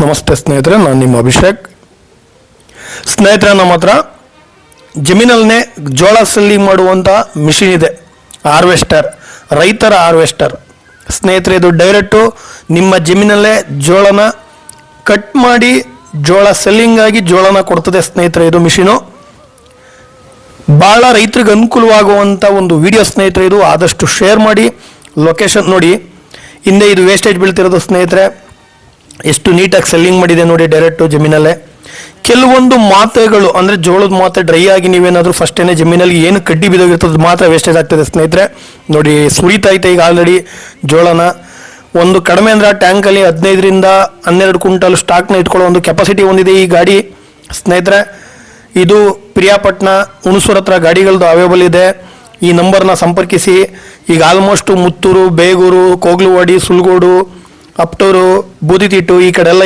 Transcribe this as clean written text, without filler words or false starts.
ನಮಸ್ತೆ ಸ್ನೇಹಿತರೆ, ನಾನು ನಿಮ್ಮ ಅಭಿಷೇಕ್. ಸ್ನೇಹಿತರೆ, ನಮ್ಮ ಹತ್ರ ಜಮೀನಲ್ಲೇ ಜೋಳ ಸೆಲ್ಲಿಂಗ್ ಮಾಡುವಂಥ ಮಿಷಿನ್ ಇದೆ. ಹಾರ್ವೆಸ್ಟರ್, ರೈತರ ಹಾರ್ವೆಸ್ಟರ್. ಸ್ನೇಹಿತರೆ, ಇದು ಡೈರೆಕ್ಟು ನಿಮ್ಮ ಜಮೀನಲ್ಲೇ ಜೋಳನ ಕಟ್ ಮಾಡಿ ಜೋಳ ಸೆಲ್ಲಿಂಗ್ ಆಗಿ ಜೋಳನ ಕೊಡ್ತದೆ. ಸ್ನೇಹಿತರೆ, ಇದು ಮಿಷಿನು ಭಾಳ ರೈತರಿಗೆ ಅನುಕೂಲವಾಗುವಂಥ ಒಂದು ವಿಡಿಯೋ. ಸ್ನೇಹಿತರೆ, ಇದು ಆದಷ್ಟು ಶೇರ್ ಮಾಡಿ. ಲೊಕೇಶನ್ ನೋಡಿ, ಹಿಂದೆ ಇದು ವೇಸ್ಟೇಜ್ ಬೀಳ್ತಿರೋದು. ಸ್ನೇಹಿತರೆ, ಎಷ್ಟು ನೀಟಾಗಿ ಸೆಲ್ಲಿಂಗ್ ಮಾಡಿದೆ ನೋಡಿ, ಡೈರೆಕ್ಟು ಜಮೀನಲ್ಲೇ. ಕೆಲವೊಂದು ಮಾತ್ರೆಗಳು ಅಂದರೆ ಜೋಳದ ಮಾತ್ರೆ ಡ್ರೈ ಆಗಿ ನೀವೇನಾದರೂ ಫಸ್ಟೇನೆ ಜಮೀನಲ್ಲಿ ಏನು ಕಡ್ಡಿ ಬಿದ್ದೋಗಿರ್ತದೆ ಮಾತ್ರ ವೇಸ್ಟೇಜ್ ಆಗ್ತದೆ. ಸ್ನೇಹಿತರೆ ನೋಡಿ, ಸುರಿತಾ ಐತೆ ಈಗ ಆಲ್ರೆಡಿ ಜೋಳನ. ಒಂದು ಕಡಿಮೆ ಅಂದರೆ ಟ್ಯಾಂಕಲ್ಲಿ 15ರಿಂದ 12 ಕ್ವಿಂಟಲ್ ಸ್ಟಾಕ್ನ ಇಟ್ಕೊಳ್ಳೋ ಒಂದು ಕೆಪಾಸಿಟಿ ಹೊಂದಿದೆ ಈ ಗಾಡಿ. ಸ್ನೇಹಿತರೆ, ಇದು ಪ್ರಿಯಾಪಟ್ಟಣ ಹುಣಸೂರು ಹತ್ರ ಗಾಡಿಗಳದ್ದು ಅವೈಲೇಬಲ್ ಇದೆ. ಈ ನಂಬರ್ನ ಸಂಪರ್ಕಿಸಿ. ಈಗ ಆಲ್ಮೋಸ್ಟು ಮುತ್ತೂರು, ಬೇಗೂರು, ಕೋಗ್ಲುವಾಡಿ, ಸುಲ್ಗೋಡು, ಅಪ್ಟೂರು, ಬೂದಿತಿಟ್ಟು ಈ ಕಡೆ ಎಲ್ಲ